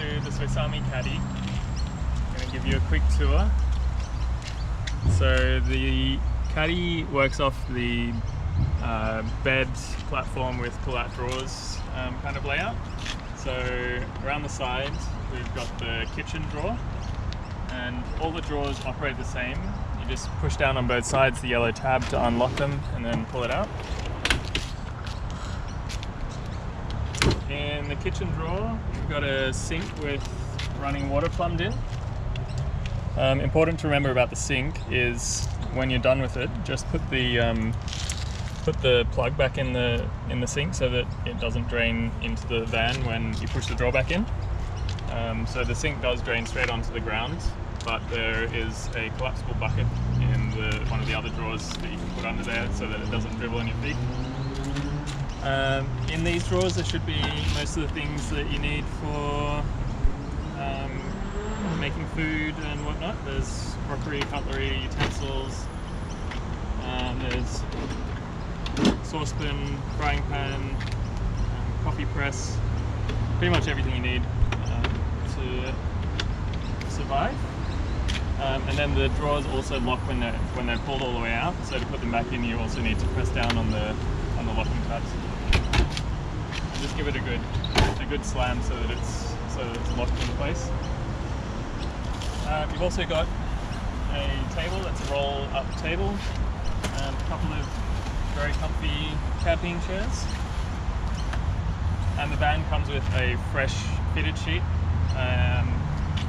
to the Swiss Army Caddy. I'm going to give you a quick tour. So the Caddy works off the bed platform with pull-out drawers kind of layout. So around the sides we've got the kitchen drawer, and all the drawers operate the same. You just push down on both sides the yellow tab to unlock them and then pull it out. In the kitchen drawer, we've got a sink with running water plumbed in. Important to remember about the sink is when you're done with it, just put the plug back in the sink so that it doesn't drain into the van when you push the drawer back in. So the sink does drain straight onto the ground, but there is a collapsible bucket in one of the other drawers that you can put under there so that it doesn't dribble on your feet. In these drawers there should be most of the things that you need for making food and whatnot. There's crockery, cutlery, utensils, there's saucepan, frying pan, coffee press, pretty much everything you need to survive. And then the drawers also lock when they're pulled all the way out, so to put them back in you also need to press down on the locking tabs. And just give it a good slam so that it's locked in place. You've also got a table that's a roll-up table, and a couple of very comfy camping chairs. And the van comes with a fresh fitted sheet,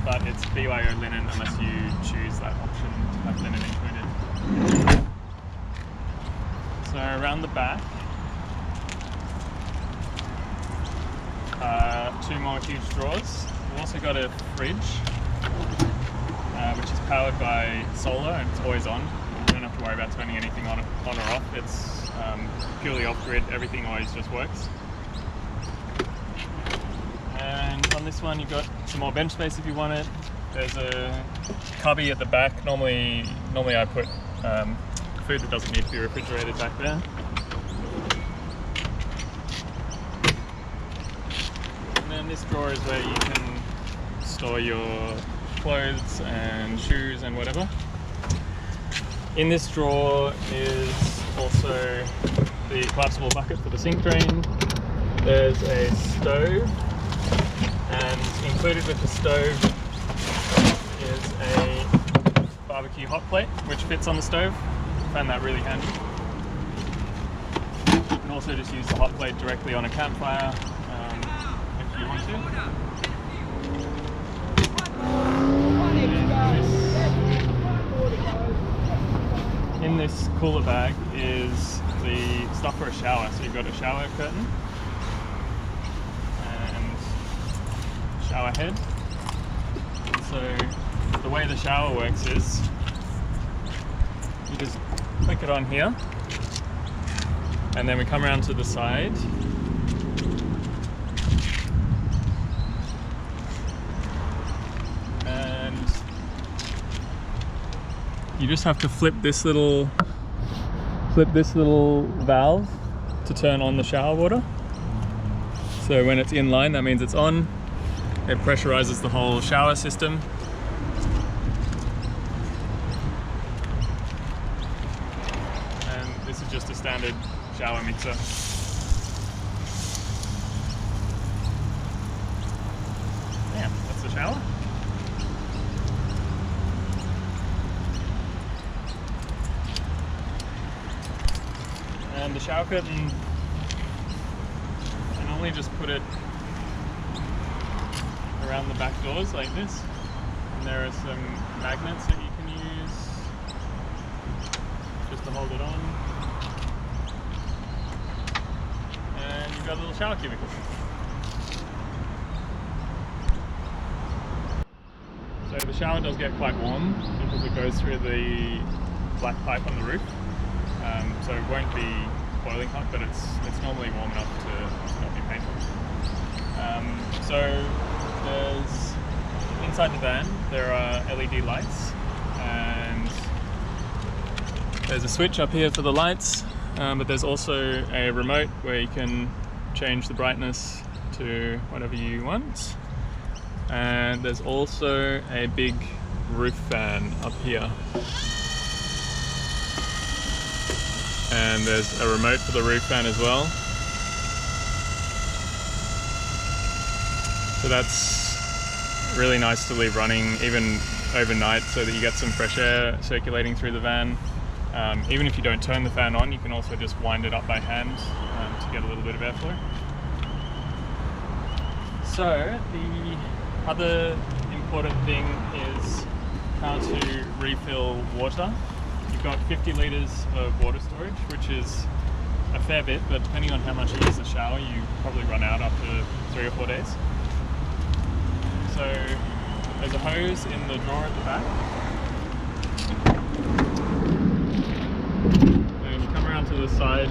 but it's BYO linen unless you choose that option to have linen included. So around the back, two more huge drawers. We've also got a fridge, which is powered by solar and it's always on. You don't have to worry about turning anything on or off. It's purely off-grid, everything always just works. And on this one you've got some more bench space if you want it. There's a cubby at the back. Normally I put food that doesn't need to be refrigerated back there. And then this drawer is where you can store your clothes and shoes and whatever. In this drawer is also the collapsible bucket for the sink drain. There's a stove, and included with the stove is a barbecue hot plate which fits on the stove. I found that really handy. You can also just use the hot plate directly on a campfire if you want to. In this cooler bag is the stuff for a shower. So you've got a shower curtain and shower head. So the way the shower works is you just click it on here, and then we come around to the side. You just have to flip this little valve to turn on the shower water. So when it's in line, that means it's on. It pressurizes the whole shower system. And this is just a standard shower mixer. Yeah, that's the shower. And the shower curtain, I normally just put it around the back doors like this, and there are some magnets that you can use just to hold it on, and you've got a little shower cubicle. So the shower does get quite warm because it goes through the black pipe on the roof. So it won't be boiling hot, but it's normally warm enough to not be painful. So inside the van there are LED lights, and there's a switch up here for the lights, but there's also a remote where you can change the brightness to whatever you want. And there's also a big roof fan up here. And there's a remote for the roof fan as well. So that's really nice to leave running even overnight so that you get some fresh air circulating through the van. Even if you don't turn the fan on, you can also just wind it up by hand to get a little bit of airflow. So the other important thing is how to refill water. You've got 50 litres of water storage, which is a fair bit, but depending on how much you use the shower, you probably run out after 3 or 4 days. So there's a hose in the drawer at the back. And you come around to the side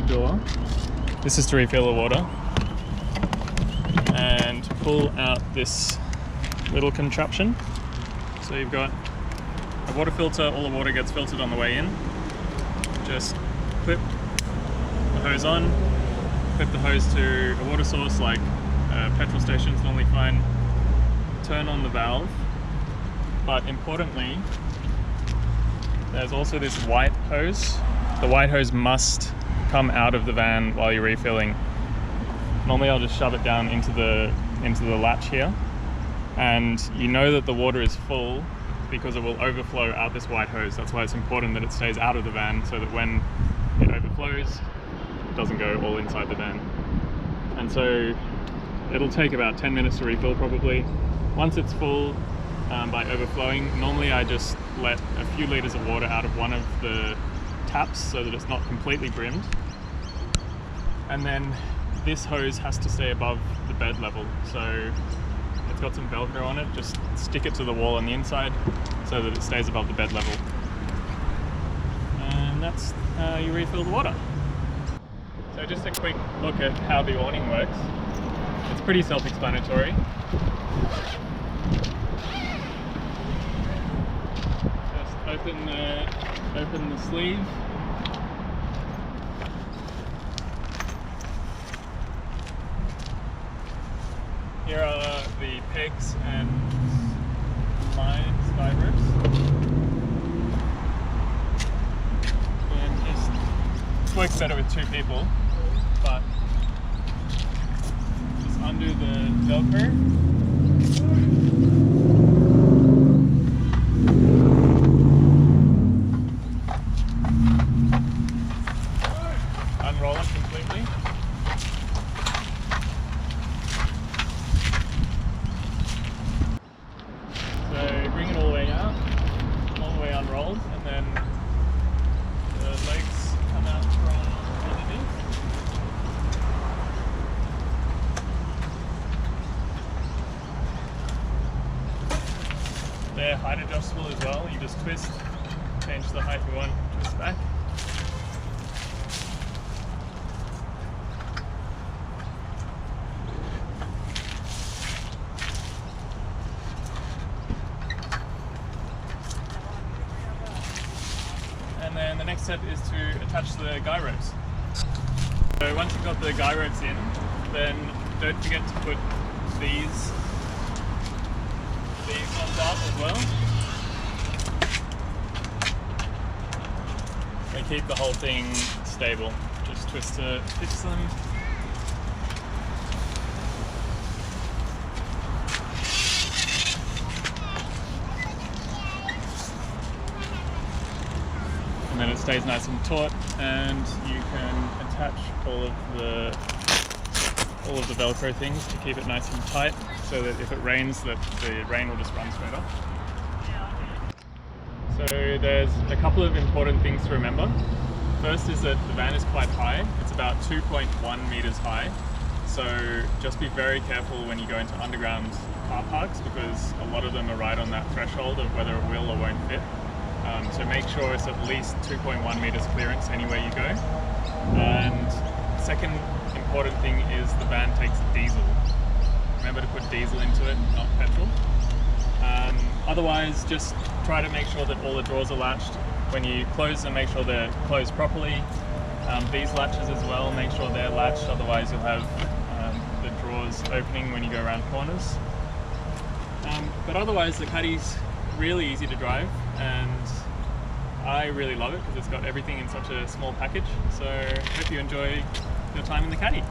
door. This is to refill the water. And pull out this little contraption. So you've got a water filter, all the water gets filtered on the way in. Just clip the hose on, clip the hose to a water source like petrol station's normally fine, turn on the valve, but importantly, there's also this white hose. The white hose must come out of the van while you're refilling. Normally I'll just shove it down into the latch here, and you know that the water is full because it will overflow out this white hose. That's why it's important that it stays out of the van so that when it overflows, it doesn't go all inside the van. And so it'll take about 10 minutes to refill probably. Once it's full by overflowing, normally I just let a few litres of water out of one of the taps so that it's not completely brimmed. And then this hose has to stay above the bed level, so it's got some Velcro on it. Just stick it to the wall on the inside so that it stays above the bed level. And that's how you refill the water. So just a quick look at how the awning works. It's pretty self-explanatory. Just open the sleeve. Here are the pegs and lines, guide ropes. And this works better with 2 people, but just undo the Velcro. Unroll it completely. Bring it all the way out, all the way unrolled, and then the legs come out from underneath. They're height adjustable as well. You just twist, change the height you want, twist back. And then the next step is to attach the guy ropes. So once you've got the guy ropes in, then don't forget to put these ones up as well. They keep the whole thing stable. Just twist to fix them. And then it stays nice and taut, and you can attach all of the Velcro things to keep it nice and tight, so that if it rains, the rain will just run straight off. So there's a couple of important things to remember. First is that the van is quite high. It's about 2.1 meters high. So just be very careful when you go into underground car parks, because a lot of them are right on that threshold of whether it will or won't fit. So make sure it's at least 2.1 meters clearance anywhere you go. And second important thing is the van takes diesel. Remember to put diesel into it, not petrol. Otherwise, just try to make sure that all the drawers are latched. When you close them, make sure they're closed properly. These latches as well, make sure they're latched, otherwise you'll have the drawers nice opening when you go around corners. But otherwise the Caddy's really easy to drive, and I really love it because it's got everything in such a small package. So I hope you enjoy your time in the Caddy.